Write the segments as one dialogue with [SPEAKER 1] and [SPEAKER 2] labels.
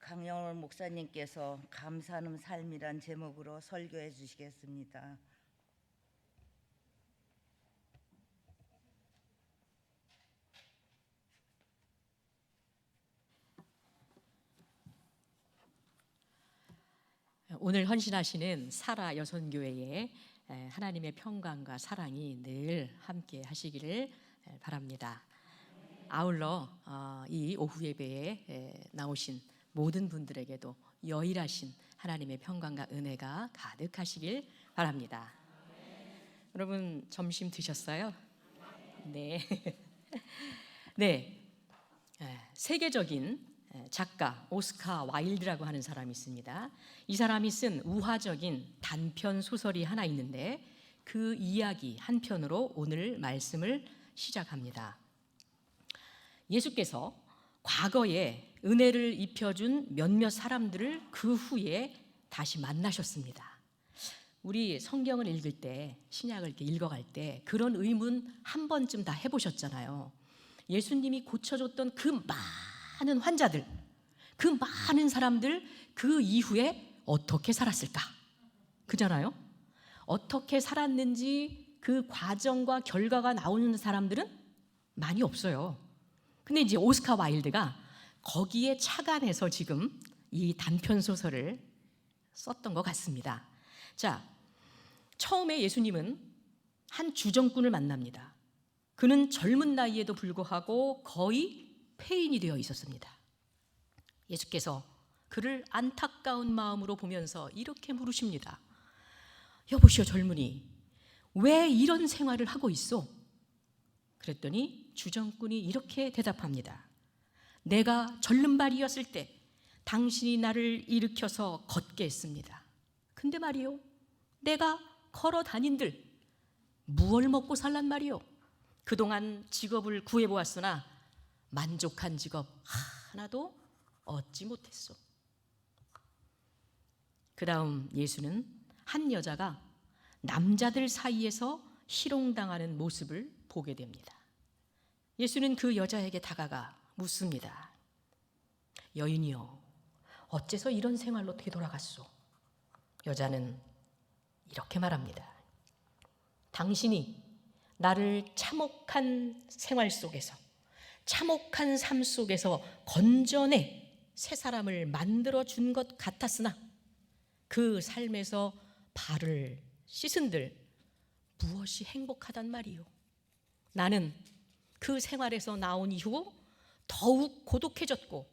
[SPEAKER 1] 강영월 목사님께서 감사하는 삶이란 제목으로 설교해 주시겠습니다.
[SPEAKER 2] 오늘 헌신하시는 사라 여선교회에 하나님의 평강과 사랑이 늘 함께 하시기를 바랍니다. 아울러 이 오후 예배에 나오신 모든 분들에게도 여일하신 하나님의 평강과 은혜가 가득하시길 바랍니다. 여러분 점심 드셨어요? 네. 네. 세계적인 작가 오스카 와일드라고 하는 사람이 있습니다. 이 사람이 쓴 우화적인 단편 소설이 하나 있는데 그 이야기 한 편으로 오늘 말씀을 시작합니다. 예수께서 과거에 은혜를 입혀준 몇몇 사람들을 그 후에 다시 만나셨습니다. 우리 성경을 읽을 때, 신약을 이렇게 읽어갈 때 그런 의문 한 번쯤 다 해보셨잖아요. 예수님이 고쳐줬던 그 많은 환자들, 그 많은 사람들 그 이후에 어떻게 살았을까? 그잖아요. 어떻게 살았는지 그 과정과 결과가 나오는 사람들은 많이 없어요. 근데 이제 오스카 와일드가 거기에 착안해서 지금 이 단편 소설을 썼던 것 같습니다. 자, 처음에 예수님은 한 주정꾼을 만납니다. 그는 젊은 나이에도 불구하고 거의 폐인이 되어 있었습니다. 예수께서 그를 안타까운 마음으로 보면서 이렇게 물으십니다. 여보시오 젊은이, 왜 이런 생활을 하고 있어? 그랬더니 주정꾼이 이렇게 대답합니다. 내가 절름발이었을 때 당신이 나를 일으켜서 걷게 했습니다. 근데 말이요, 내가 걸어 다닌들 무얼 먹고 살란 말이요? 그동안 직업을 구해보았으나 만족한 직업 하나도 얻지 못했소. 그 다음 예수는 한 여자가 남자들 사이에서 희롱당하는 모습을 보게 됩니다. 예수는 그 여자에게 다가가 묻습니다. 여인이여, 어째서 이런 생활로 어떻게 돌아갔소? 여자는 이렇게 말합니다. 당신이 나를 참혹한 생활 속에서, 참혹한 삶 속에서 건져내 새 사람을 만들어 준 것 같았으나 그 삶에서 발을 씻은들 무엇이 행복하단 말이요. 나는 그 생활에서 나온 이후 더욱 고독해졌고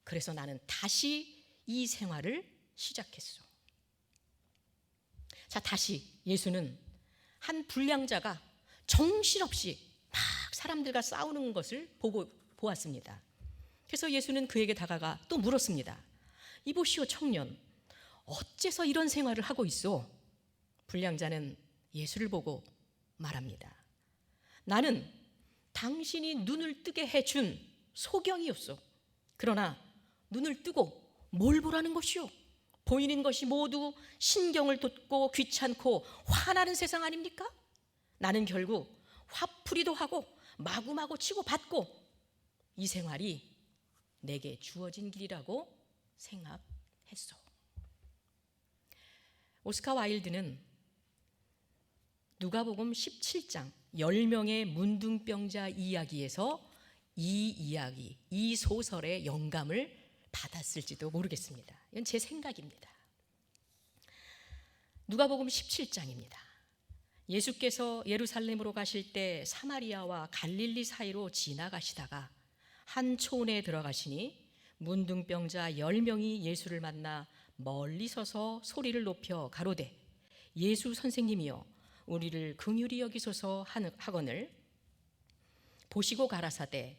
[SPEAKER 2] 그래서 나는 다시 이 생활을 시작했소. 자, 다시 예수는 한 불량자가 정신없이 막 사람들과 싸우는 것을 보았습니다. 그래서 예수는 그에게 다가가 또 물었습니다. 이보시오 청년, 어째서 이런 생활을 하고 있어? 불량자는 예수를 보고 말합니다. 나는 당신이 눈을 뜨게 해준 소경이었소. 그러나 눈을 뜨고 뭘 보라는 것이오? 보이는 것이 모두 신경을 돋고 귀찮고 화나는 세상 아닙니까? 나는 결국 화풀이도 하고 마구마구 치고 받고 이 생활이 내게 주어진 길이라고 생각했어. 오스카 와일드는 누가복음 17장 10명의 문둥병자 이야기에서 이 이야기, 이 소설의 영감을 받았을지도 모르겠습니다. 이건 제 생각입니다. 누가복음 17장입니다. 예수께서 예루살렘으로 가실 때 사마리아와 갈릴리 사이로 지나가시다가 한 촌에 들어가시니 문둥병자 10명이 예수를 만나 멀리 서서 소리를 높여 가로되 예수 선생님이여 우리를 긍휼히 여기소서 하거늘 보시고 가라사대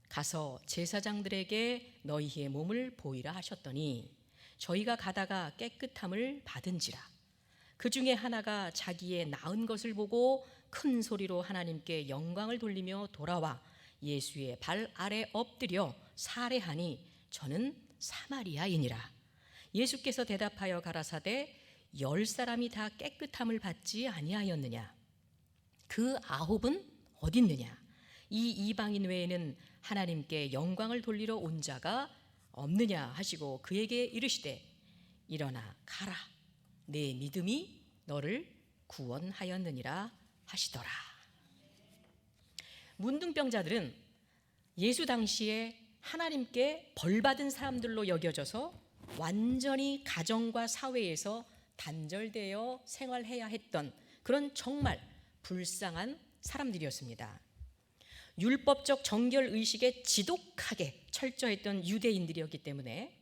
[SPEAKER 2] 가서 제사장들에게 너희의 몸을 보이라 하셨더니 저희가 가다가 깨끗함을 받은지라. 그 중에 하나가 자기의 나은 것을 보고 큰 소리로 하나님께 영광을 돌리며 돌아와 예수의 발 아래 엎드려 살해하니 저는 사마리아인이라. 예수께서 대답하여 가라사대 10사람이 다 깨끗함을 받지 아니하였느냐? 그 9은 어디 있느냐? 이 이방인 외에는 하나님께 영광을 돌리러 온 자가 없느냐 하시고 그에게 이르시되 일어나 가라, 내 믿음이 너를 구원하였느니라 하시더라. 문둥병자들은 예수 당시에 하나님께 벌받은 사람들로 여겨져서 완전히 가정과 사회에서 단절되어 생활해야 했던 그런 정말 불쌍한 사람들이었습니다. 율법적 정결의식에 지독하게 철저했던 유대인들이었기 때문에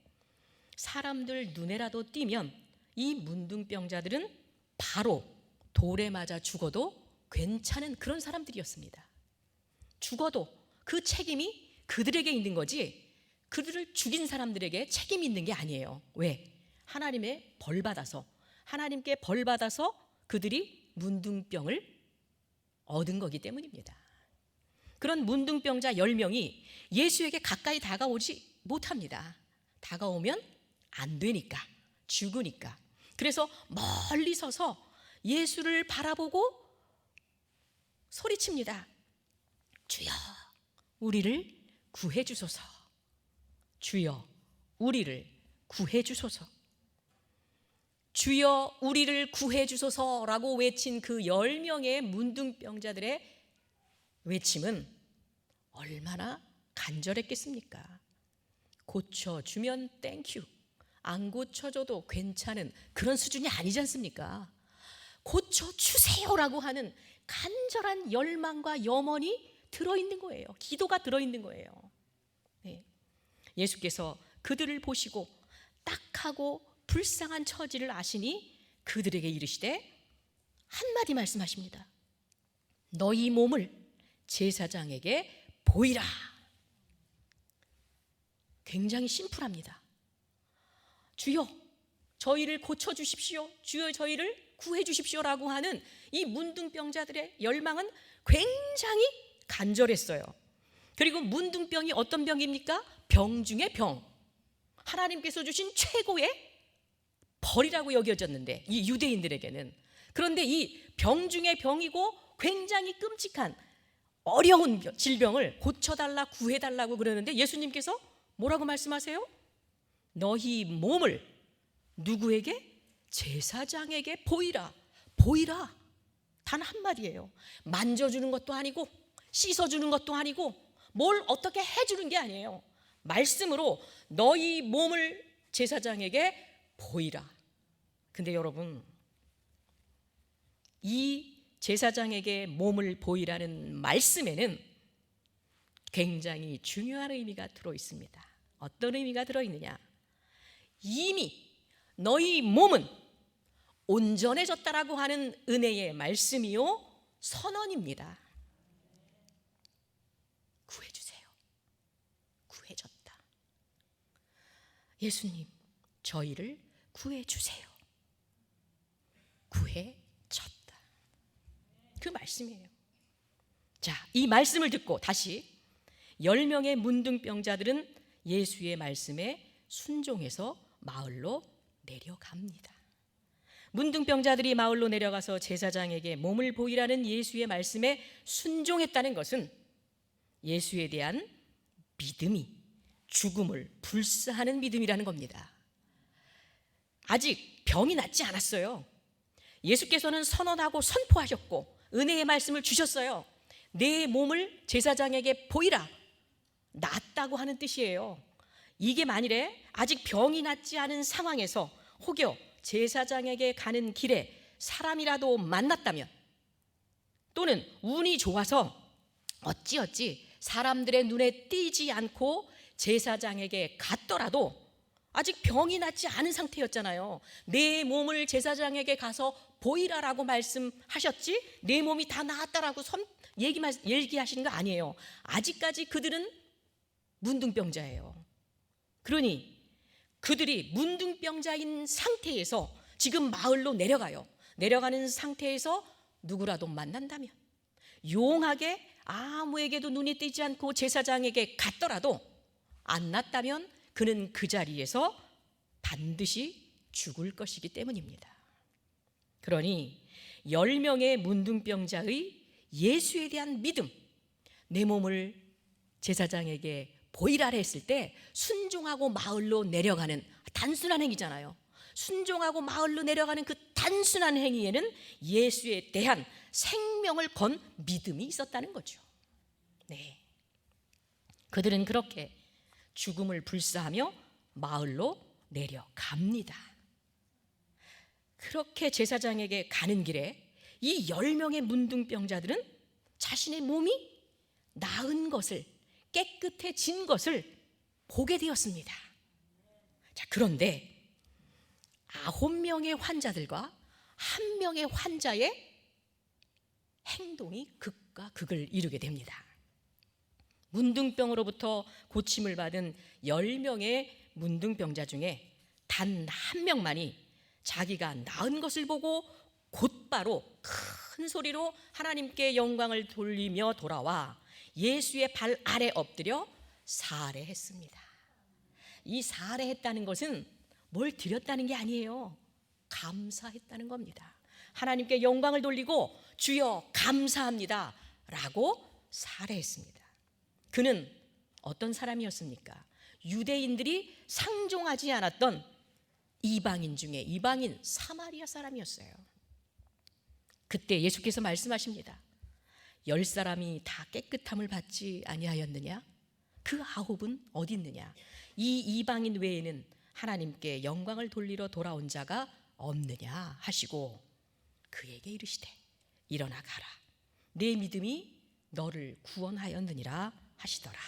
[SPEAKER 2] 사람들 눈에라도 띄면 이 문둥병자들은 바로 돌에 맞아 죽어도 괜찮은 그런 사람들이었습니다. 죽어도 그 책임이 그들에게 있는 거지 그들을 죽인 사람들에게 책임이 있는 게 아니에요. 왜? 하나님의 벌받아서, 하나님께 벌받아서 그들이 문둥병을 얻은 거기 때문입니다. 그런 문둥병자 10명이 예수에게 가까이 다가오지 못합니다. 다가오면 안 되니까, 죽으니까. 그래서 멀리 서서 예수를 바라보고 소리칩니다. 주여, 우리를 구해 주소서. 주여, 우리를 구해 주소서. 주여, 우리를 구해 주소서라고 외친 그 10명의 문둥병자들의 외침은 얼마나 간절했겠습니까? 고쳐주면 땡큐, 안 고쳐줘도 괜찮은 그런 수준이 아니지 않습니까? 고쳐주세요라고 하는 간절한 열망과 염원이 들어있는 거예요. 기도가 들어있는 거예요. 네. 예수께서 그들을 보시고 딱하고 불쌍한 처지를 아시니 그들에게 이르시되 한마디 말씀하십니다. 너희 몸을 제사장에게 보이라. 굉장히 심플합니다. 주여, 저희를 고쳐주십시오. 주여, 저희를 구해주십시오라고 하는 이 문둥병자들의 열망은 굉장히 간절했어요. 그리고 문둥병이 어떤 병입니까? 병 중에 병. 하나님께서 주신 최고의 벌이라고 여겨졌는데 이 유대인들에게는. 그런데 이 병 중에 병이고 굉장히 끔찍한 어려운 질병을 고쳐달라, 구해달라고 그러는데 예수님께서 뭐라고 말씀하세요? 너희 몸을 누구에게? 제사장에게 보이라. 보이라. 단 한마디예요. 만져주는 것도 아니고 씻어주는 것도 아니고 뭘 어떻게 해주는 게 아니에요. 말씀으로 너희 몸을 제사장에게 보이라. 근데 여러분, 이 제사장에게 몸을 보이라는 말씀에는 굉장히 중요한 의미가 들어있습니다. 어떤 의미가 들어있느냐? 이미 너희 몸은 온전해졌다라고 하는 은혜의 말씀이요 선언입니다. 구해주세요. 구해졌다. 예수님, 저희를 구해주세요. 구해졌다. 그 말씀이에요. 자, 이 말씀을 듣고 다시 10명의 문둥병자들은 예수의 말씀에 순종해서 마을로 내려갑니다. 문둥병자들이 마을로 내려가서 제사장에게 몸을 보이라는 예수의 말씀에 순종했다는 것은 예수에 대한 믿음이 죽음을 불사하는 믿음이라는 겁니다. 아직 병이 낫지 않았어요. 예수께서는 선언하고 선포하셨고 은혜의 말씀을 주셨어요. 내 몸을 제사장에게 보이라. 낫다고 하는 뜻이에요. 이게 만일에 아직 병이 낫지 않은 상황에서 혹여 제사장에게 가는 길에 사람이라도 만났다면 또는 운이 좋아서 어찌어찌 사람들의 눈에 띄지 않고 제사장에게 갔더라도 아직 병이 낫지 않은 상태였잖아요. 내 몸을 제사장에게 가서 보이라라고 말씀하셨지 내 몸이 다 나았다라고 얘기하시는 거 아니에요. 아직까지 그들은 문둥병자예요. 그러니 그들이 문둥병자인 상태에서 지금 마을로 내려가요. 내려가는 상태에서 누구라도 만난다면 용하게 아무에게도 눈이 띄지 않고 제사장에게 갔더라도 안 났다면 그는 그 자리에서 반드시 죽을 것이기 때문입니다. 그러니 10명의 문둥병자의 예수에 대한 믿음, 내 몸을 제사장에게 보이라를 했을 때 순종하고 마을로 내려가는 단순한 행위잖아요. 순종하고 마을로 내려가는 그 단순한 행위에는 예수에 대한 생명을 건 믿음이 있었다는 거죠. 네. 그들은 그렇게 죽음을 불사하며 마을로 내려갑니다. 그렇게 제사장에게 가는 길에 이 10명의 문둥병자들은 자신의 몸이 나은 것을, 깨끗해진 것을 보게 되었습니다. 자, 그런데 9명의 환자들과 1명의 환자의 행동이 극과 극을 이루게 됩니다. 문둥병으로부터 고침을 받은 10명의 문둥병자 중에 단 1명만이 자기가 나은 것을 보고 곧바로 큰 소리로 하나님께 영광을 돌리며 돌아와 예수의 발 아래 엎드려 살해했습니다. 이 살해했다는 것은 뭘 드렸다는 게 아니에요. 감사했다는 겁니다. 하나님께 영광을 돌리고 주여 감사합니다 라고 살해했습니다. 그는 어떤 사람이었습니까? 유대인들이 상종하지 않았던 이방인 중에 이방인 사마리아 사람이었어요. 그때 예수께서 말씀하십니다. 10사람이 다 깨끗함을 받지 아니하였느냐? 그 9은 어디 있느냐? 이 이방인 외에는 하나님께 영광을 돌리러 돌아온 자가 없느냐 하시고 그에게 이르시되 일어나 가라. 내 믿음이 너를 구원하였느니라 하시더라.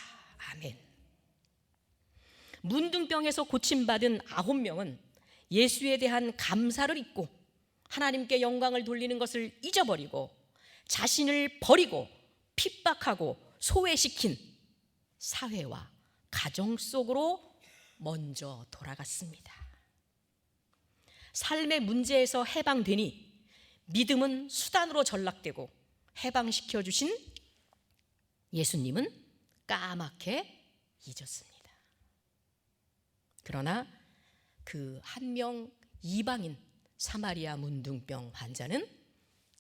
[SPEAKER 2] 아멘. 문둥병에서 고침받은 9명은 예수에 대한 감사를 잊고 하나님께 영광을 돌리는 것을 잊어버리고 자신을 버리고 핍박하고 소외시킨 사회와 가정 속으로 먼저 돌아갔습니다. 삶의 문제에서 해방되니 믿음은 수단으로 전락되고 해방시켜 주신 예수님은 까맣게 잊었습니다. 그러나 그 1명 이방인 사마리아 문둥병 환자는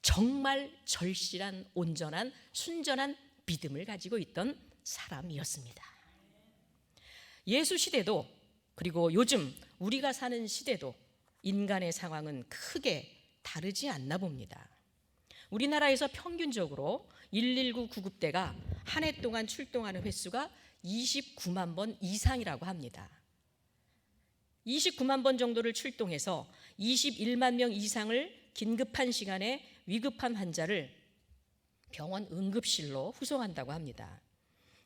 [SPEAKER 2] 정말 절실한 온전한 순전한 믿음을 가지고 있던 사람이었습니다. 예수 시대도 그리고 요즘 우리가 사는 시대도 인간의 상황은 크게 다르지 않나 봅니다. 우리나라에서 평균적으로 119 구급대가 한 해 동안 출동하는 횟수가 29만 번 이상이라고 합니다. 29만 번 정도를 출동해서 21만 명 이상을 긴급한 시간에 위급한 환자를 병원 응급실로 후송한다고 합니다.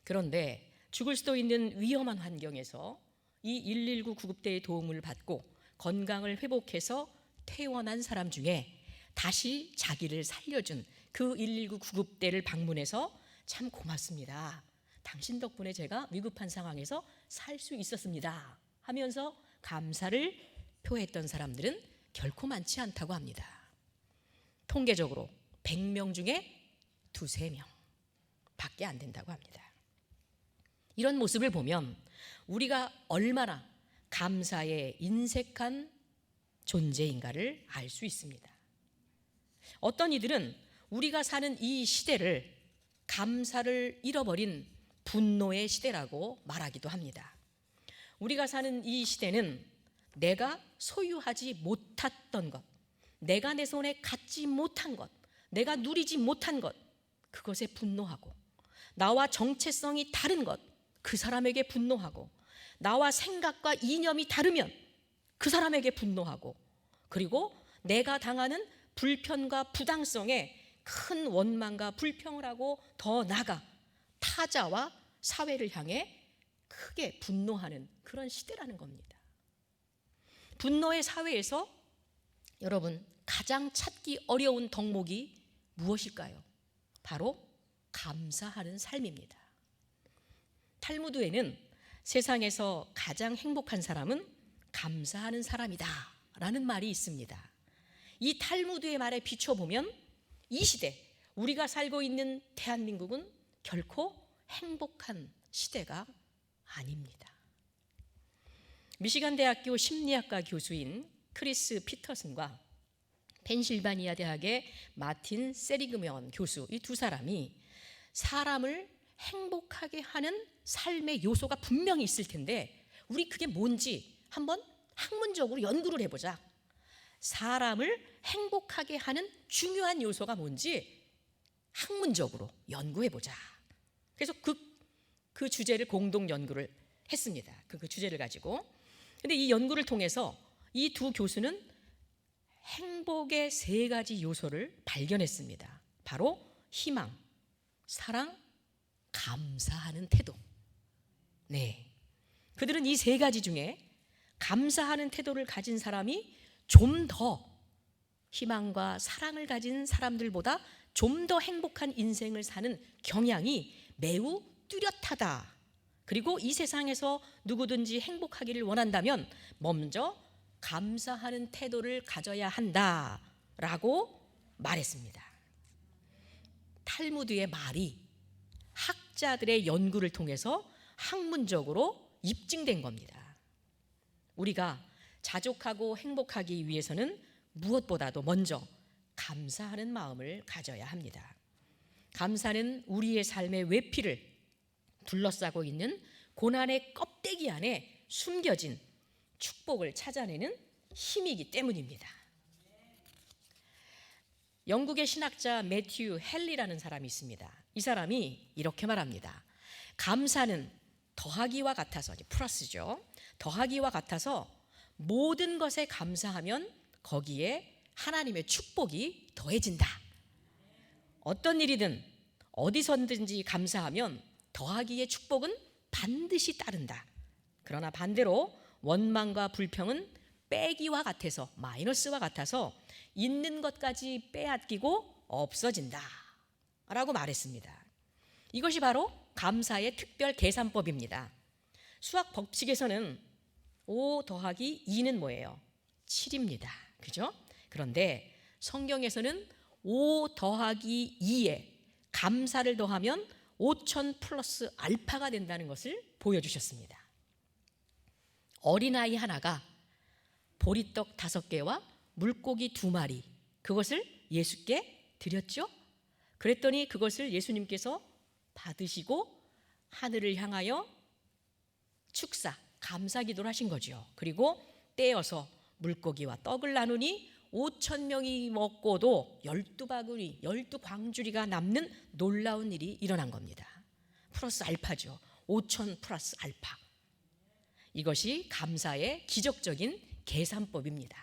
[SPEAKER 2] 그런데 죽을 수도 있는 위험한 환경에서 이 119 구급대의 도움을 받고 건강을 회복해서 퇴원한 사람 중에 다시 자기를 살려준 그 119 구급대를 방문해서 참 고맙습니다. 당신 덕분에 제가 위급한 상황에서 살 수 있었습니다 하면서 감사를 표했던 사람들은 결코 많지 않다고 합니다. 통계적으로 100명 중에 2-3명 밖에 안 된다고 합니다. 이런 모습을 보면 우리가 얼마나 감사에 인색한 존재인가를 알 수 있습니다. 어떤 이들은 우리가 사는 이 시대를 감사를 잃어버린 분노의 시대라고 말하기도 합니다. 우리가 사는 이 시대는 내가 소유하지 못했던 것, 내가 내 손에 갖지 못한 것, 내가 누리지 못한 것, 그것에 분노하고 나와 정체성이 다른 것, 그 사람에게 분노하고 나와 생각과 이념이 다르면 그 사람에게 분노하고 그리고 내가 당하는 불편과 부당성에 큰 원망과 불평을 하고 더 나아가 타자와 사회를 향해 크게 분노하는 그런 시대라는 겁니다. 분노의 사회에서 여러분 가장 찾기 어려운 덕목이 무엇일까요? 바로 감사하는 삶입니다. 탈무드에는 세상에서 가장 행복한 사람은 감사하는 사람이다 라는 말이 있습니다. 이 탈무드의 말에 비춰보면 이 시대 우리가 살고 있는 대한민국은 결코 행복한 시대가 아닙니다. 미시간 대학교 심리학과 교수인 크리스 피터슨과 펜실바니아 대학의 마틴 세리그먼 교수 이 두 사람이 사람을 행복하게 하는 삶의 요소가 분명히 있을 텐데 우리 그게 뭔지 한번 학문적으로 연구를 해보자. 사람을 행복하게 하는 중요한 요소가 뭔지 학문적으로 연구해보자. 그래서 그 주제를 공동 연구를 했습니다. 그 주제를 가지고. 근데 이 연구를 통해서 이 두 교수는 행복의 3가지 요소를 발견했습니다. 바로 희망, 사랑, 감사하는 태도. 네. 그들은 이 3가지 중에 감사하는 태도를 가진 사람이 좀 더 희망과 사랑을 가진 사람들보다 좀 더 행복한 인생을 사는 경향이 매우 뚜렷하다. 그리고 이 세상에서 누구든지 행복하기를 원한다면 먼저 감사하는 태도를 가져야 한다라고 말했습니다. 탈무드의 말이 학자들의 연구를 통해서 학문적으로 입증된 겁니다. 우리가 자족하고 행복하기 위해서는 무엇보다도 먼저 감사하는 마음을 가져야 합니다. 감사는 우리의 삶의 외피를 둘러싸고 있는 고난의 껍데기 안에 숨겨진 축복을 찾아내는 힘이기 때문입니다. 영국의 신학자 매튜 헨리라는 사람이 있습니다. 이 사람이 이렇게 말합니다. 감사는 더하기와 같아서, 플러스죠. 더하기와 같아서 모든 것에 감사하면 거기에 하나님의 축복이 더해진다. 어떤 일이든 어디서든지 감사하면 더하기의 축복은 반드시 따른다. 그러나 반대로 원망과 불평은 빼기와 같아서, 마이너스와 같아서 있는 것까지 빼앗기고 없어진다 라고 말했습니다. 이것이 바로 감사의 특별 계산법입니다. 수학 법칙에서는 5 더하기 2는 뭐예요? 7입니다. 그죠? 그런데 성경에서는 5 더하기 2에 감사를 더하면 5000 플러스 알파가 된다는 것을 보여주셨습니다. 어린아이 하나가 보리떡 5개와 물고기 2마리, 그것을 예수께 드렸죠. 그랬더니 그것을 예수님께서 받으시고 하늘을 향하여 축사, 감사기도를 하신 거죠. 그리고 떼어서 물고기와 떡을 나누니 5,000명이 먹고도 12바구니, 12광주리가 남는 놀라운 일이 일어난 겁니다. 플러스 알파죠. 5,000 플러스 알파. 이것이 감사의 기적적인 계산법입니다.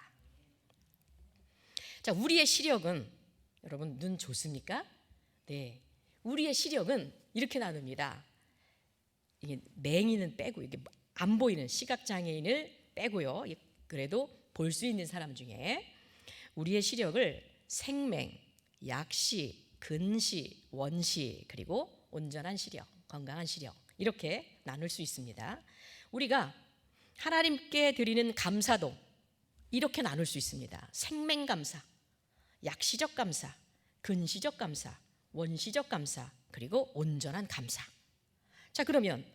[SPEAKER 2] 자, 우리의 시력은, 여러분 눈 좋습니까? 네, 우리의 시력은 이렇게 나눕니다. 이게 맹인은 빼고, 이게 안 보이는 시각장애인을 빼고요. 그래도 볼 수 있는 사람 중에 우리의 시력을 생맹, 약시, 근시, 원시, 그리고 온전한 시력, 건강한 시력, 이렇게 나눌 수 있습니다. 우리가 하나님께 드리는 감사도 이렇게 나눌 수 있습니다. 생맹 감사, 약시적 감사, 근시적 감사, 원시적 감사, 그리고 온전한 감사. 자, 그러면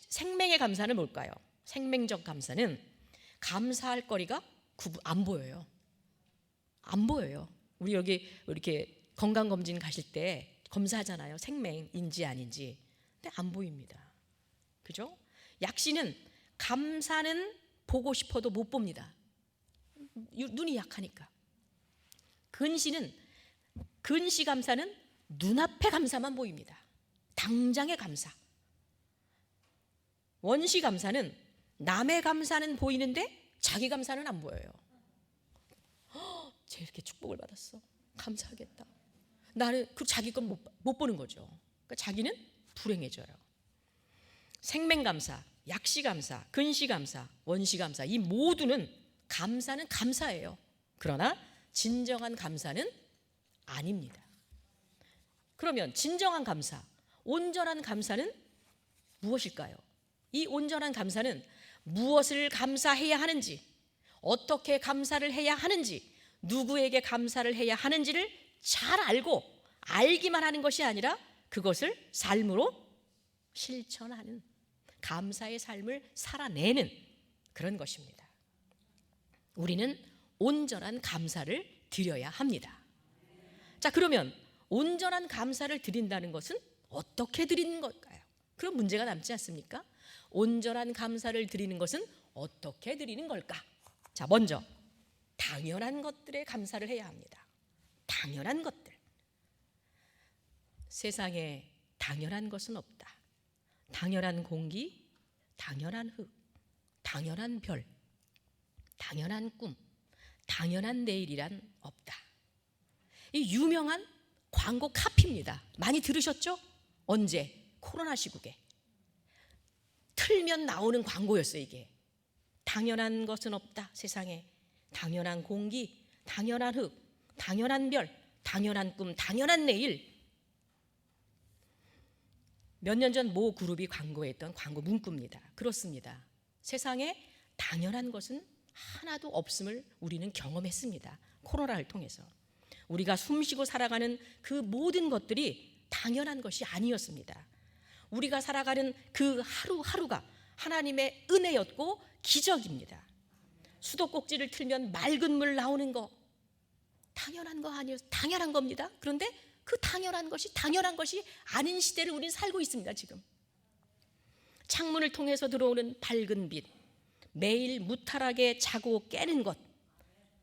[SPEAKER 2] 생명의 감사는 뭘까요? 생명적 감사는 감사할 거리가 안 보여요. 안 보여요. 우리 여기 이렇게 건강검진 가실 때 검사하잖아요. 생명인지 아닌지. 근데 안 보입니다. 그죠? 약시는 감사는 보고 싶어도 못 봅니다. 눈이 약하니까. 근시 감사는 눈앞의 감사만 보입니다. 당장의 감사. 원시 감사는 남의 감사는 보이는데 자기 감사는 안 보여요. 쟤 이렇게 축복을 받았어. 감사하겠다. 나는 그 자기 건 못 보는 거죠. 그러니까 자기는 불행해져요. 생명 감사, 약시 감사, 근시 감사, 원시 감사, 이 모두는 감사는 감사예요. 그러나 진정한 감사는 아닙니다. 그러면 진정한 감사, 온전한 감사는 무엇일까요? 이 온전한 감사는 무엇을 감사해야 하는지, 어떻게 감사를 해야 하는지, 누구에게 감사를 해야 하는지를 잘 알고 알기만 하는 것이 아니라 그것을 삶으로 실천하는, 감사의 삶을 살아내는 그런 것입니다. 우리는 온전한 감사를 드려야 합니다. 자, 그러면 온전한 감사를 드린다는 것은 어떻게 드리는 걸까요? 그런 문제가 남지 않습니까? 온전한 감사를 드리는 것은 어떻게 드리는 걸까? 자, 먼저 당연한 것들에 감사를 해야 합니다. 당연한 것들. 세상에 당연한 것은 없다. 당연한 공기, 당연한 흙, 당연한 별, 당연한 꿈, 당연한 내일이란 없다. 이 유명한 광고 카피입니다. 많이 들으셨죠? 언제? 코로나 시국에. 틀면 나오는 광고였어요, 이게. 당연한 것은 없다, 세상에. 당연한 공기, 당연한 흙, 당연한 별, 당연한 꿈, 당연한 내일. 몇 년 전 모 그룹이 광고했던 광고 문구입니다. 그렇습니다. 세상에 당연한 것은 하나도 없음을 우리는 경험했습니다. 코로나를 통해서. 우리가 숨쉬고 살아가는 그 모든 것들이 당연한 것이 아니었습니다. 우리가 살아가는 그 하루하루가 하나님의 은혜였고 기적입니다. 수도꼭지를 틀면 맑은 물 나오는 거 당연한 거 아니에요. 당연한 겁니다. 그런데 그 당연한 것이 아닌 시대를 우리는 살고 있습니다. 지금 창문을 통해서 들어오는 밝은 빛, 매일 무탈하게 자고 깨는 것,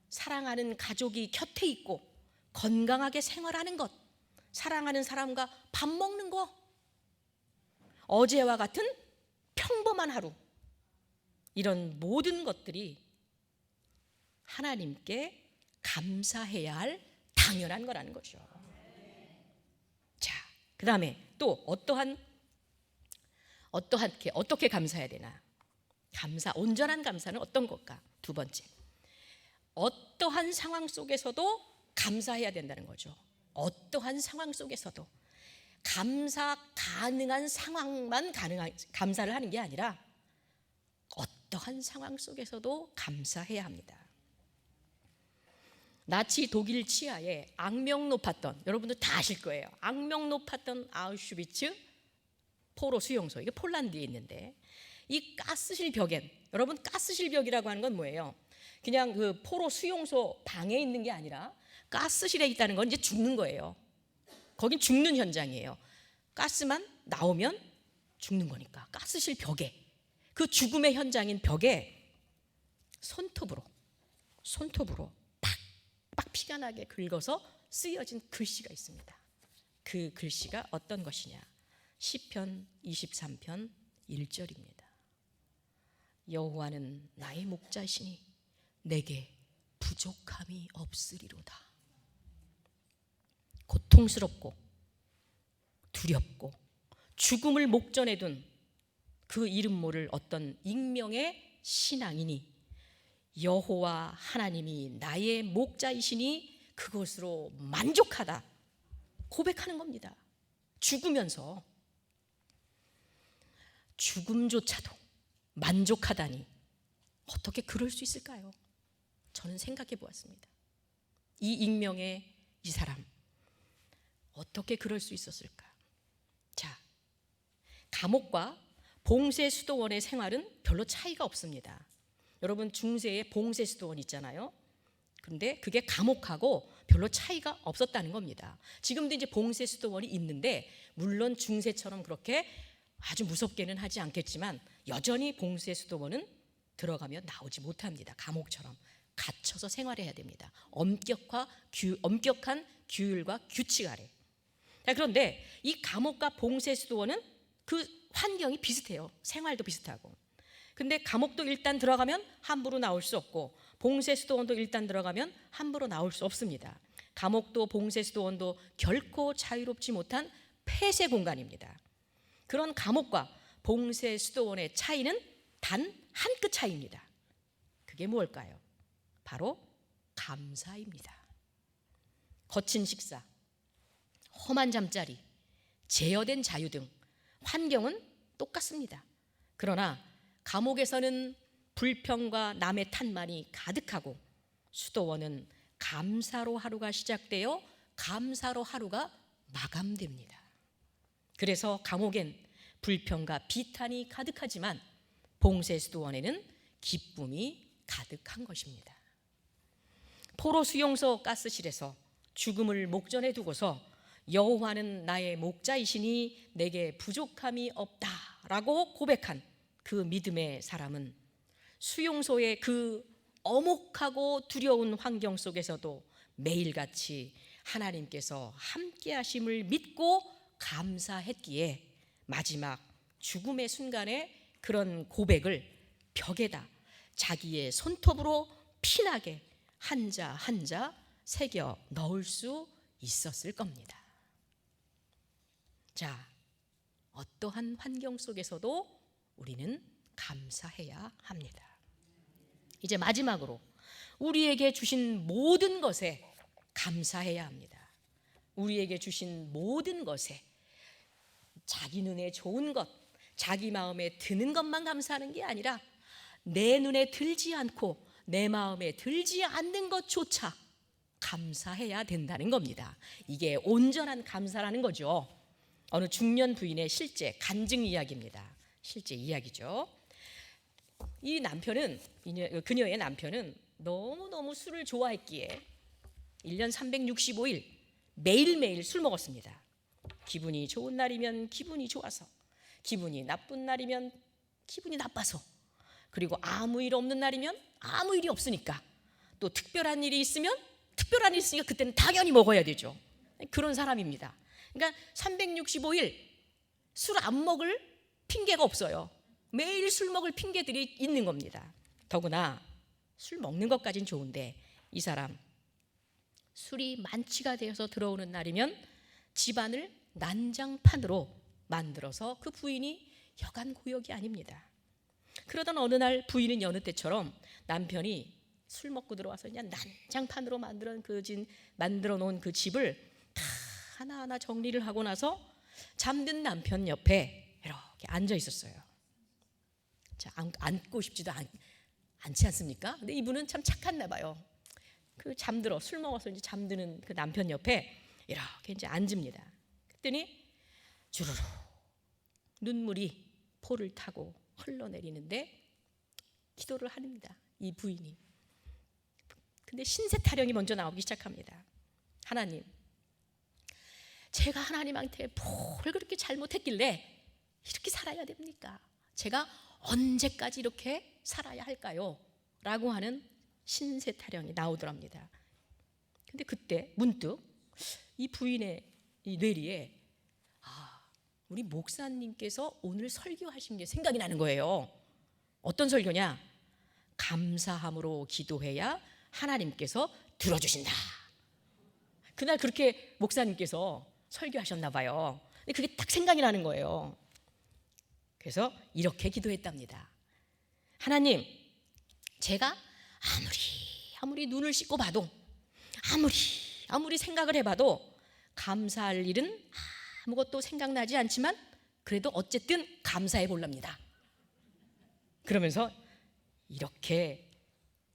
[SPEAKER 2] 사랑하는 가족이 곁에 있고 건강하게 생활하는 것, 사랑하는 사람과 밥 먹는 거, 어제와 같은 평범한 하루, 이런 모든 것들이 하나님께 감사해야 할 당연한 거라는 거죠. 자, 그 다음에 또 어떻게 감사해야 되나? 온전한 감사는 어떤 것일까? 두 번째, 어떠한 상황 속에서도 감사해야 된다는 거죠. 어떠한 상황 속에서도 감사 가능한 상황만 감사를 하는 게 아니라 어떠한 상황 속에서도 감사해야 합니다. 나치 독일 치하에 악명 높았던, 여러분들 다 아실 거예요. 악명 높았던 아우슈비츠 포로 수용소, 이게 폴란드에 있는데, 이 가스실 벽엔, 여러분 가스실 벽이라고 하는 건 뭐예요? 그냥 그 포로 수용소 방에 있는 게 아니라 가스실에 있다는 건 이제 죽는 거예요. 거긴 죽는 현장이에요. 가스만 나오면 죽는 거니까. 가스실 벽에, 그 죽음의 현장인 벽에 손톱으로 빡 피가 나게 긁어서 쓰여진 글씨가 있습니다. 그 글씨가 어떤 것이냐? 시편 23편 1절입니다. 여호와는 나의 목자시니 내게 부족함이 없으리로다. 고통스럽고 두렵고 죽음을 목전에 둔 그 이름 모를 어떤 익명의 신앙이니 여호와 하나님이 나의 목자이시니 그것으로 만족하다 고백하는 겁니다. 죽으면서 죽음조차도 만족하다니 어떻게 그럴 수 있을까요? 저는 생각해 보았습니다. 이 익명의 이 사람 어떻게 그럴 수 있었을까? 자, 감옥과 봉쇄수도원의 생활은 별로 차이가 없습니다. 여러분 중세에 봉쇄수도원 있잖아요. 그런데 그게 감옥하고 별로 차이가 없었다는 겁니다. 지금도 이제 봉쇄수도원이 있는데 물론 중세처럼 그렇게 아주 무섭게는 하지 않겠지만 여전히 봉쇄수도원은 들어가면 나오지 못합니다. 감옥처럼 갇혀서 생활해야 됩니다. 엄격한 규율과 규칙 아래. 그런데 이 감옥과 봉쇄수도원은 그 환경이 비슷해요. 생활도 비슷하고. 근데 감옥도 일단 들어가면 함부로 나올 수 없고 봉쇄수도원도 일단 들어가면 함부로 나올 수 없습니다. 감옥도 봉쇄수도원도 결코 자유롭지 못한 폐쇄 공간입니다. 그런 감옥과 봉쇄수도원의 차이는 단 한 끗 차이입니다. 그게 뭘까요? 바로 감사입니다. 거친 식사, 험한 잠자리, 제어된 자유 등 환경은 똑같습니다. 그러나 감옥에서는 불평과 남의 탓만이 가득하고 수도원은 감사로 하루가 시작되어 감사로 하루가 마감됩니다. 그래서 감옥엔 불평과 비탄이 가득하지만 봉쇄수도원에는 기쁨이 가득한 것입니다. 포로 수용소 가스실에서 죽음을 목전에 두고서 여호와는 나의 목자이시니 내게 부족함이 없다라고 고백한 그 믿음의 사람은 수용소의 그 엄혹하고 두려운 환경 속에서도 매일같이 하나님께서 함께 하심을 믿고 감사했기에 마지막 죽음의 순간에 그런 고백을 벽에다 자기의 손톱으로 피나게 한 자 한 자 새겨 넣을 수 있었을 겁니다. 자, 어떠한 환경 속에서도 우리는 감사해야 합니다. 이제 마지막으로 우리에게 주신 모든 것에 감사해야 합니다. 우리에게 주신 모든 것에 자기 눈에 좋은 것, 자기 마음에 드는 것만 감사하는 게 아니라 내 눈에 들지 않고 내 마음에 들지 않는 것조차 감사해야 된다는 겁니다. 이게 온전한 감사라는 거죠. 어느 중년 부인의 실제 간증 이야기입니다. 실제 이야기죠. 이 남편은, 그녀의 남편은 너무너무 술을 좋아했기에 1년 365일 매일매일 술 먹었습니다. 기분이 좋은 날이면 기분이 좋아서, 기분이 나쁜 날이면 기분이 나빠서, 그리고 아무 일 없는 날이면 아무 일이 없으니까, 또 특별한 일이 있으면 특별한 일이 있으니까 그때는 당연히 먹어야 되죠. 그런 사람입니다. 그러니까 365일 술 안 먹을 핑계가 없어요. 매일 술 먹을 핑계들이 있는 겁니다. 더구나 술 먹는 것까진 좋은데 이 사람 술이 만취가 되어서 들어오는 날이면 집안을 난장판으로 만들어서 그 부인이 여간 고역이 아닙니다. 그러던 어느 날 부인은 여느 때처럼 남편이 술 먹고 들어와서 그냥 난장판으로 만들어 놓은 그 집을 다 하나하나 정리를 하고 나서 잠든 남편 옆에 이렇게 앉아 있었어요. 자, 앉고 싶지도 않지 않습니까? 근데 이분은 참 착했나 봐요. 그 술 먹어서 이제 잠드는 그 남편 옆에 이렇게 이제 앉습니다. 그랬더니 주르르 눈물이 포를 타고 흘러내리는데 기도를 합니다. 이 부인이. 근데 신세 타령이 먼저 나오기 시작합니다. 하나님, 제가 하나님한테 뭘 그렇게 잘못했길래 이렇게 살아야 됩니까? 제가 언제까지 이렇게 살아야 할까요? 라고 하는 신세 타령이 나오더랍니다. 근데 그때 문득 이 부인의 이 뇌리에 우리 목사님께서 오늘 설교하신 게 생각이 나는 거예요. 어떤 설교냐? 감사함으로 기도해야 하나님께서 들어주신다. 그날 그렇게 목사님께서 설교하셨나 봐요. 근데 그게 딱 생각이 나는 거예요. 그래서 이렇게 기도했답니다. 하나님, 제가 아무리 눈을 씻고 봐도, 아무리 생각을 해봐도 감사할 일은 아무것도 생각나지 않지만 그래도 어쨌든 감사해 볼랍니다. 그러면서 이렇게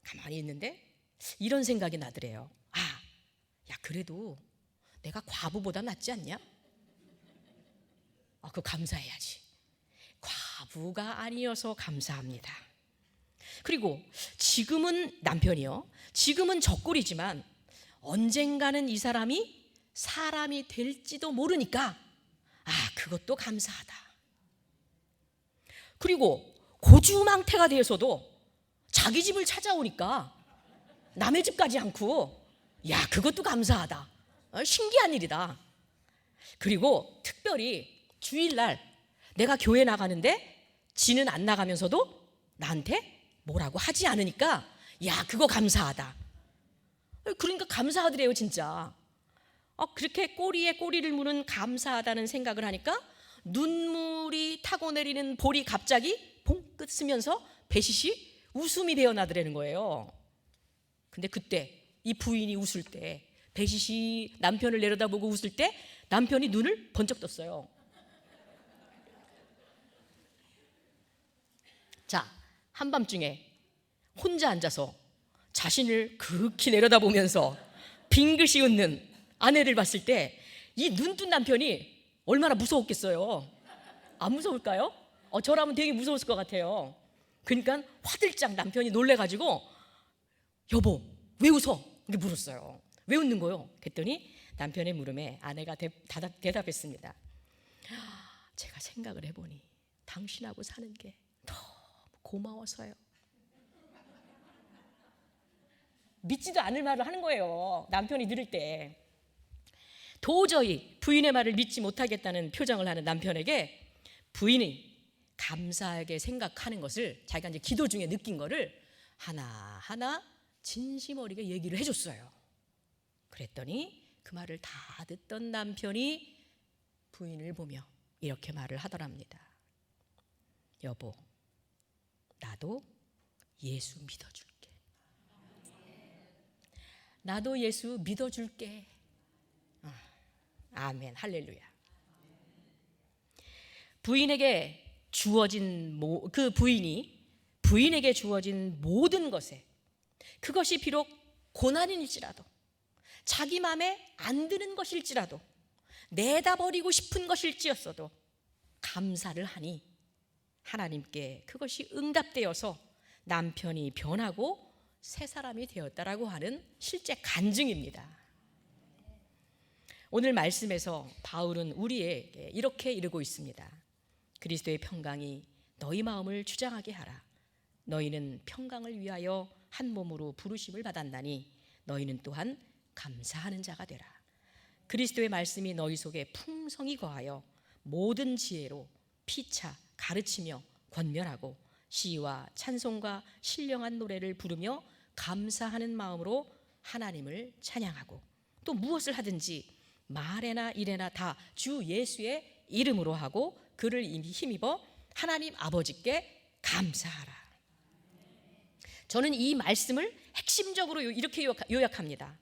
[SPEAKER 2] 가만히 있는데 이런 생각이 나더래요. 야, 그래도 내가 과부보다 낫지 않냐? 그거 감사해야지. 과부가 아니어서 감사합니다. 그리고 지금은 남편이요, 지금은 적골이지만 언젠가는 이 사람이 사람이 될지도 모르니까 그것도 감사하다. 그리고 고주망태가 되어서도 자기 집을 찾아오니까 남의 집 가지 않고 그것도 감사하다. 신기한 일이다. 그리고 특별히 주일날 내가 교회 나가는데 지는 안 나가면서도 나한테 뭐라고 하지 않으니까 그거 감사하다. 그러니까 감사하더래요, 진짜. 그렇게 꼬리에 꼬리를 무는 감사하다는 생각을 하니까 눈물이 타고 내리는 볼이 갑자기 봉긋 쓰면서 배시시 웃음이 되어나더라는 거예요. 근데 그때 이 부인이 웃을 때, 배시시 남편을 내려다보고 웃을 때 남편이 눈을 번쩍 떴어요. 자, 한밤중에 혼자 앉아서 자신을 극히 내려다보면서 빙긋이 웃는 아내를 봤을 때 이 눈뜬 남편이 얼마나 무서웠겠어요. 안 무서울까요? 저라면 되게 무서웠을 것 같아요. 그러니까 화들짝 남편이 놀래가지고 여보 왜 웃어? 이렇게 물었어요. 왜 웃는 거요? 그랬더니 남편의 물음에 아내가 대답했습니다. 제가 생각을 해보니 당신하고 사는 게 너무 고마워서요. 믿지도 않을 말을 하는 거예요. 남편이 들을 때. 도저히 부인의 말을 믿지 못하겠다는 표정을 하는 남편에게 부인이 감사하게 생각하는 것을 자기가 이제 기도 중에 느낀 거를 하나하나 진심 어리게 얘기를 해줬어요. 그랬더니 그 말을 다 듣던 남편이 부인을 보며 이렇게 말을 하더랍니다. 여보, 나도 예수 믿어줄게. 나도 예수 믿어줄게. 아멘, 할렐루야. 그 부인이 부인에게 주어진 모든 것에, 그것이 비록 고난일지라도, 자기 마음에 안 드는 것일지라도, 내다버리고 싶은 것일지였어도 감사를 하니 하나님께 그것이 응답되어서 남편이 변하고 새 사람이 되었다라고 하는 실제 간증입니다. 오늘 말씀에서 바울은 우리에게 이렇게 이르고 있습니다. 그리스도의 평강이 너희 마음을 주장하게 하라. 너희는 평강을 위하여 한 몸으로 부르심을 받았나니 너희는 또한 감사하는 자가 되라. 그리스도의 말씀이 너희 속에 풍성히 거하여 모든 지혜로 피차 가르치며 권면하고 시와 찬송과 신령한 노래를 부르며 감사하는 마음으로 하나님을 찬양하고, 또 무엇을 하든지 말에나 일에나 다 주 예수의 이름으로 하고 그를 힘입어 하나님 아버지께 감사하라. 저는 이 말씀을 핵심적으로 이렇게 요약합니다.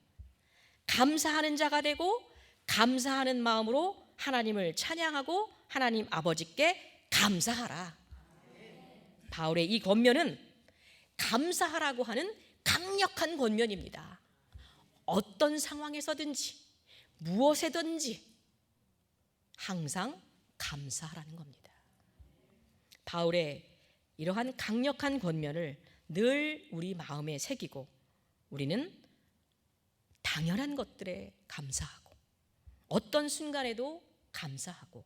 [SPEAKER 2] 감사하는 자가 되고 감사하는 마음으로 하나님을 찬양하고 하나님 아버지께 감사하라. 바울의 이 권면은 감사하라고 하는 강력한 권면입니다. 어떤 상황에서든지 무엇에든지 항상 감사하라는 겁니다. 바울의 이러한 강력한 권면을 늘 우리 마음에 새기고 우리는 당연한 것들에 감사하고 어떤 순간에도 감사하고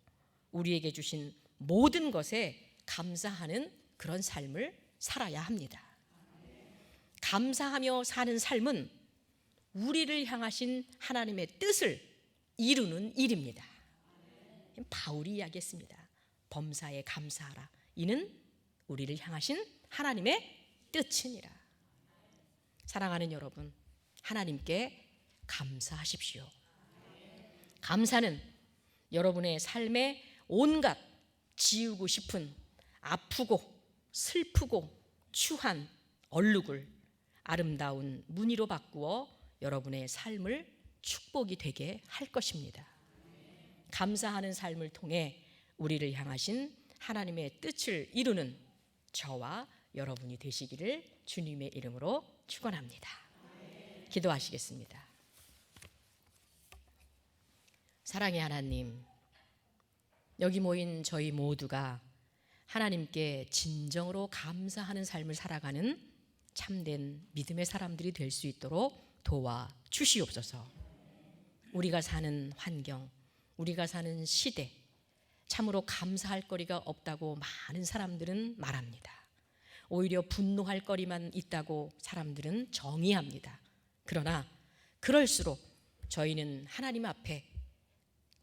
[SPEAKER 2] 우리에게 주신 모든 것에 감사하는 그런 삶을 살아야 합니다. 감사하며 사는 삶은 우리를 향하신 하나님의 뜻을 이루는 일입니다. 바울이 이야기했습니다. 범사에 감사하라. 이는 우리를 향하신 하나님의 뜻이니라. 사랑하는 여러분, 하나님께 감사하십시오. 감사는 여러분의 삶에 온갖 지우고 싶은 아프고 슬프고 추한 얼룩을 아름다운 무늬로 바꾸어 여러분의 삶을 축복이 되게 할 것입니다. 감사하는 삶을 통해 우리를 향하신 하나님의 뜻을 이루는 저와 여러분이 되시기를 주님의 이름으로 축원합니다. 기도하시겠습니다. 사랑의 하나님, 여기 모인 저희 모두가 하나님께 진정으로 감사하는 삶을 살아가는 참된 믿음의 사람들이 될 수 있도록 도와 주시옵소서. 우리가 사는 환경, 우리가 사는 시대, 참으로 감사할 거리가 없다고 많은 사람들은 말합니다. 오히려 분노할 거리만 있다고 사람들은 정의합니다. 그러나 그럴수록 저희는 하나님 앞에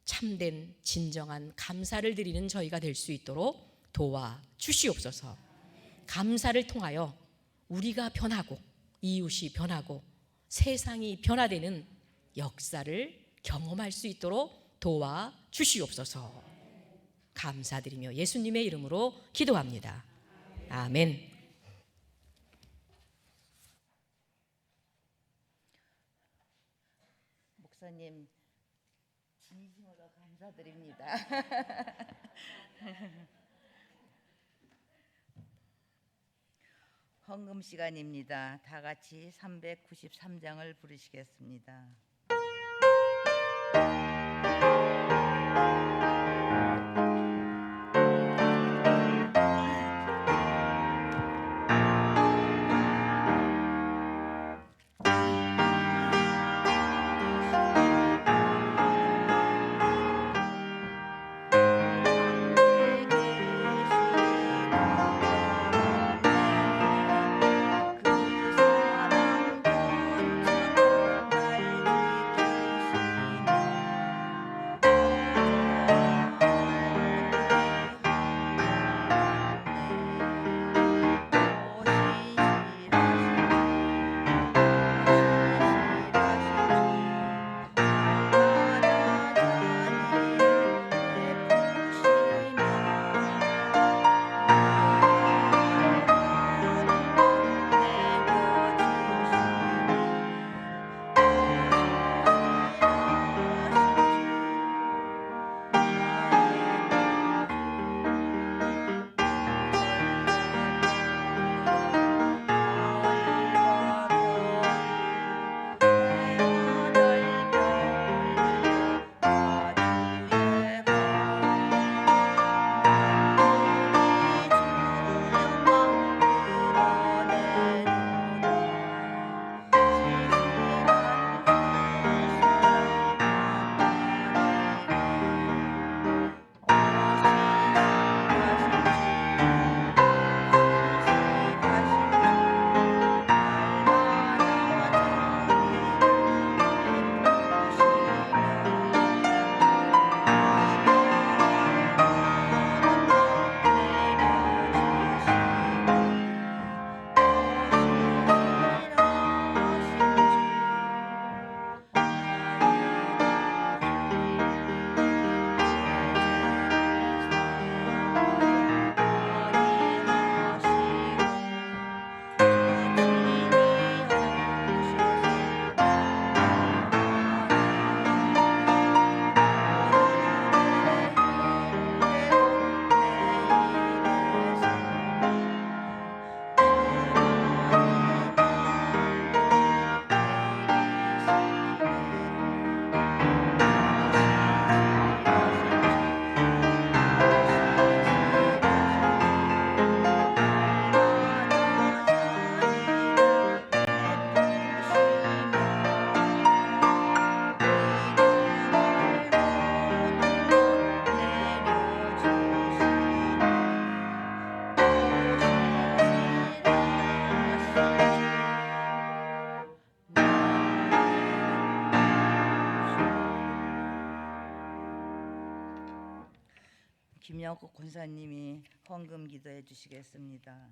[SPEAKER 2] 참된 진정한 감사를 드리는 저희가 될 수 있도록 도와 주시옵소서. 감사를 통하여 우리가 변하고 이웃이 변하고 세상이 변화되는 역사를 경험할 수 있도록 도와 주시옵소서. 감사드리며 예수님의 이름으로 기도합니다. 아멘.
[SPEAKER 1] 목사님, 진심으로 감사드립니다. 헌금 시간입니다. 다 같이 393장을 부르시겠습니다. 김영국 권사님이 헌금 기도해 주시겠습니다.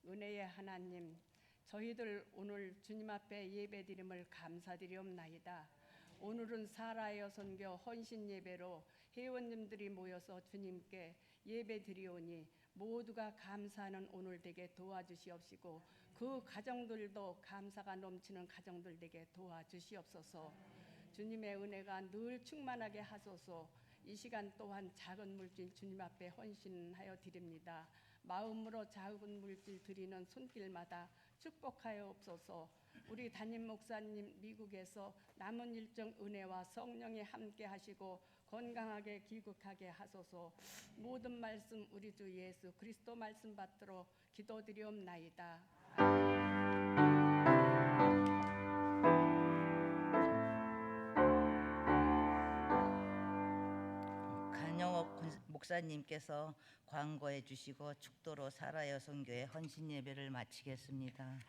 [SPEAKER 3] 은혜의 하나님, 저희들 오늘 주님 앞에 예배드림을 감사드리옵나이다. 오늘은 사라여 선교 헌신 예배로 회원님들이 모여서 주님께 예배드리오니 모두가 감사하는 오늘 되게 도와주시옵시고 그 가정들도 감사가 넘치는 가정들 되게 도와주시옵소서. 주님의 은혜가 늘 충만하게 하소서. 이 시간 또한 작은 물질 주님 앞에 헌신하여 드립니다. 마음으로 작은 물질 드리는 손길마다 축복하여 없소서. 우리 담임 목사님 미국에서 남은 일정 은혜와 성령이 함께 하시고 건강하게 귀국하게 하소서. 모든 말씀 우리 주 예수 그리스도 말씀 받들어 기도드리옵나이다.
[SPEAKER 1] 강영옥 목사님께서 광고해 주시고 축도로 사라여 선교회 헌신 예배를 마치겠습니다.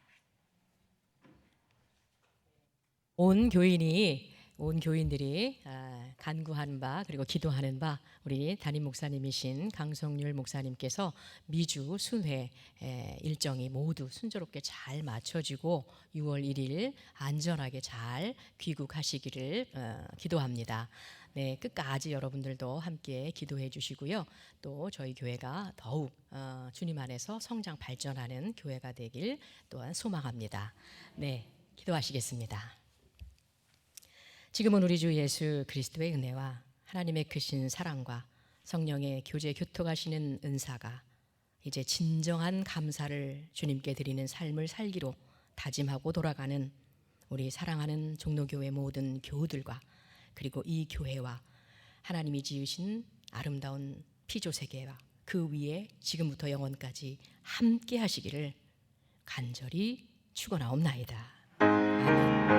[SPEAKER 2] 온 교인들이 간구하는 바 그리고 기도하는 바 우리 담임 목사님이신 강성률 목사님께서 미주 순회 일정이 모두 순조롭게 잘 맞춰지고 6월 1일 안전하게 잘 귀국하시기를 기도합니다. 네, 끝까지 여러분들도 함께 기도해 주시고요. 또 저희 교회가 더욱 주님 안에서 성장 발전하는 교회가 되길 또한 소망합니다. 네, 기도하시겠습니다. 지금은 우리 주 예수 그리스도의 은혜와 하나님의 크신 사랑과 성령의 교제 교통하시는 은사가 이제 진정한 감사를 주님께 드리는 삶을 살기로 다짐하고 돌아가는 우리 사랑하는 종로교회 모든 교우들과 그리고 이 교회와 하나님이 지으신 아름다운 피조세계와 그 위에 지금부터 영원까지 함께 하시기를 간절히 축원하옵나이다. 아멘.